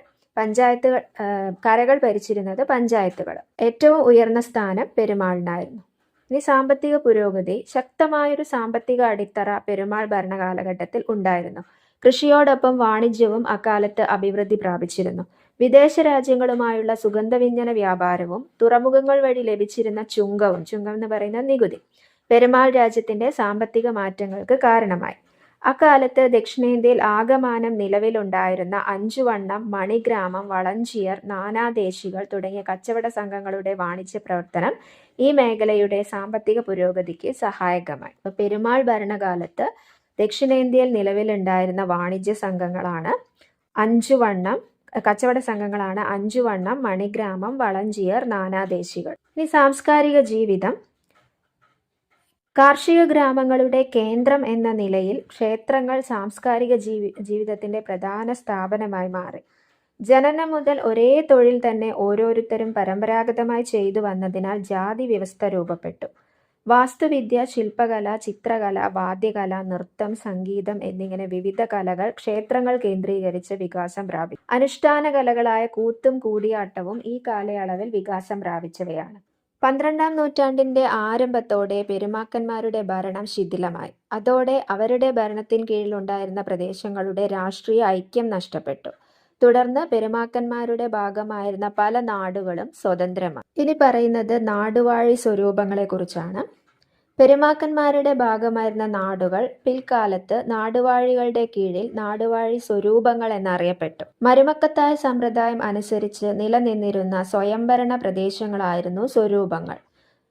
കരകൾ ഭരിച്ചിരുന്നത് പഞ്ചായത്തുകൾ. ഏറ്റവും ഉയർന്ന സ്ഥാനം പെരുമാളിനായിരുന്നു. ഇനി സാമ്പത്തിക പുരോഗതി. ശക്തമായൊരു സാമ്പത്തിക അടിത്തറ പെരുമാൾ ഭരണകാലഘട്ടത്തിൽ ഉണ്ടായിരുന്നു. കൃഷിയോടൊപ്പം വാണിജ്യവും അക്കാലത്ത് അഭിവൃദ്ധി പ്രാപിച്ചിരുന്നു. വിദേശ രാജ്യങ്ങളുമായുള്ള സുഗന്ധവ്യഞ്ജന വ്യാപാരവും തുറമുഖങ്ങൾ വഴി ലഭിച്ചിരുന്ന ചുങ്കം എന്ന് പറയുന്ന നികുതി പെരുമാൾ രാജ്യത്തിന്റെ സാമ്പത്തിക മാറ്റങ്ങൾക്ക് കാരണമായി. അക്കാലത്ത് ദക്ഷിണേന്ത്യയിൽ ആകമാനം നിലവിലുണ്ടായിരുന്ന 5 വണ്ണം, മണിഗ്രാമം, വളഞ്ചിയർ, നാനാദേശികൾ തുടങ്ങിയ കച്ചവട സംഘങ്ങളുടെ വാണിജ്യ പ്രവർത്തനം ഈ മേഖലയുടെ സാമ്പത്തിക പുരോഗതിക്ക് സഹായകമായി. പെരുമാൾ ഭരണകാലത്ത് ദക്ഷിണേന്ത്യയിൽ നിലവിലുണ്ടായിരുന്ന വാണിജ്യ സംഘങ്ങളാണ് 5 വണ്ണം, കച്ചവട സംഘങ്ങളാണ് 5 വണ്ണം, മണിഗ്രാമം, വളഞ്ചിയർ, നാനാദേശികൾ. ഇനി സാംസ്കാരിക ജീവിതം. കാർഷിക ഗ്രാമങ്ങളുടെ കേന്ദ്രം എന്ന നിലയിൽ ക്ഷേത്രങ്ങൾ സാംസ്കാരിക ജീവിതത്തിന്റെ പ്രധാന സ്ഥാപനമായി മാറി. ജനനം മുതൽ ഒരേ തൊഴിൽ തന്നെ ഓരോരുത്തരും പരമ്പരാഗതമായി ചെയ്തു വന്നതിനാൽ ജാതി വ്യവസ്ഥ രൂപപ്പെട്ടു. വാസ്തുവിദ്യ, ശില്പകല, ചിത്രകല, വാദ്യകല, നൃത്തം, സംഗീതം എന്നിങ്ങനെ വിവിധ കലകൾ ക്ഷേത്രങ്ങൾ കേന്ദ്രീകരിച്ച് വികാസം പ്രാപിച്ചു. അനുഷ്ഠാന കലകളായ കൂത്തും കൂടിയാട്ടവും ഈ കാലയളവിൽ വികാസം പ്രാപിച്ചവയാണ്. 12-ാം നൂറ്റാണ്ടിന്റെ ആരംഭത്തോടെ പെരുമാക്കന്മാരുടെ ഭരണം ശിഥിലമായി. അതോടെ അവരുടെ ഭരണത്തിൻ കീഴിലുണ്ടായിരുന്ന പ്രദേശങ്ങളുടെ രാഷ്ട്രീയ ഐക്യം നഷ്ടപ്പെട്ടു. തുടർന്ന് പെരുമാക്കന്മാരുടെ ഭാഗമായിരുന്ന പല നാടുകളും സ്വതന്ത്രമായി. ഇനി പറയുന്നത് നാടുവാഴി സ്വരൂപങ്ങളെ കുറിച്ചാണ്. പെരുമാക്കന്മാരുടെ ഭാഗമായിരുന്ന നാടുകൾ പിൽക്കാലത്ത് നാടുവാഴികളുടെ കീഴിൽ നാടുവാഴി സ്വരൂപങ്ങൾ എന്നറിയപ്പെട്ടു. മരുമക്കത്തായ സമ്പ്രദായം അനുസരിച്ച് നിലനിന്നിരുന്ന സ്വയംഭരണ പ്രദേശങ്ങളായിരുന്നു സ്വരൂപങ്ങൾ.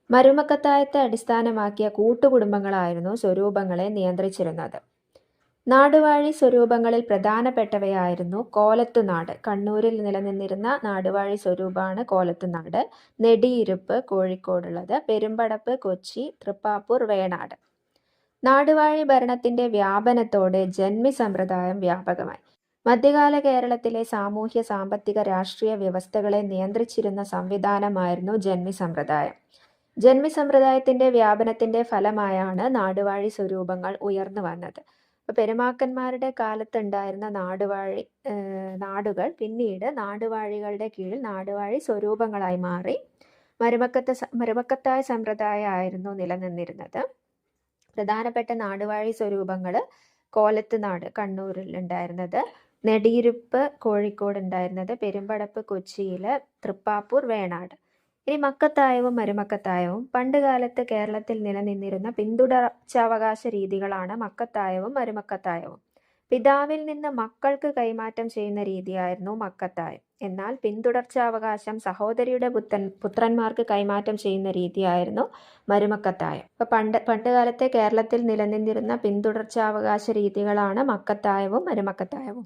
മരുമക്കത്തായത്തെ അടിസ്ഥാനമാക്കിയ കൂട്ടുകുടുംബങ്ങളായിരുന്നു സ്വരൂപങ്ങളെ നിയന്ത്രിച്ചിരുന്നത്. നാടുവാഴി സ്വരൂപങ്ങളിൽ പ്രധാനപ്പെട്ടവയായിരുന്നു കോലത്തുനാട്. കണ്ണൂരിൽ നിലനിന്നിരുന്ന നാടുവാഴി സ്വരൂപമാണ് കോലത്തുനാട്. നെടിയിരുപ്പ് കോഴിക്കോടുള്ളത്. പെരുമ്പടപ്പ് കൊച്ചി, തൃപ്പാപ്പൂർ വേണാട്. നാടുവാഴി ഭരണത്തിന്റെ വ്യാപനത്തോടെ ജന്മി സമ്പ്രദായം വ്യാപകമായി. മധ്യകാല കേരളത്തിലെ സാമൂഹ്യ, സാമ്പത്തിക, രാഷ്ട്രീയ വ്യവസ്ഥകളെ നിയന്ത്രിച്ചിരുന്ന സംവിധാനമായിരുന്നു ജന്മി സമ്പ്രദായം. ജന്മി സമ്പ്രദായത്തിന്റെ വ്യാപനത്തിന്റെ ഫലമായാണ് നാടുവാഴി സ്വരൂപങ്ങൾ ഉയർന്നു വന്നത്. പെരുമാക്കന്മാരുടെ കാലത്തുണ്ടായിരുന്ന നാടുകൾ പിന്നീട് നാടുവാഴികളുടെ കീഴിൽ നാടുവാഴി സ്വരൂപങ്ങളായി മാറി. മരുമക്കത്തായ സമ്പ്രദായമായിരുന്നു നിലനിന്നിരുന്നത്. പ്രധാനപ്പെട്ട നാടുവാഴി സ്വരൂപങ്ങൾ കോലത്തുനാട് കണ്ണൂരിൽ ഉണ്ടായിരുന്നത്, നെടിയിരുപ്പ് കോഴിക്കോട് ഉണ്ടായിരുന്നത്, പെരുമ്പടപ്പ് കൊച്ചിയിൽ, തൃപ്പാപ്പൂർ വേണാട്. ഇനി മക്കത്തായവും മരുമക്കത്തായവും. പണ്ടുകാലത്ത് കേരളത്തിൽ നിലനിന്നിരുന്ന പിന്തുടർച്ചാവകാശ രീതികളാണ് മക്കത്തായവും മരുമക്കത്തായവും. പിതാവിൽ നിന്ന് മക്കൾക്ക് കൈമാറ്റം ചെയ്യുന്ന രീതിയായിരുന്നു മക്കത്തായം. എന്നാൽ പിന്തുടർച്ചാവകാശം സഹോദരിയുടെ പുത്രന്മാർക്ക് കൈമാറ്റം ചെയ്യുന്ന രീതിയായിരുന്നു മരുമക്കത്തായം. പണ്ടുകാലത്തെ കേരളത്തിൽ നിലനിന്നിരുന്ന പിന്തുടർച്ചാവകാശ രീതികളാണ് മക്കത്തായവും മരുമക്കത്തായവും.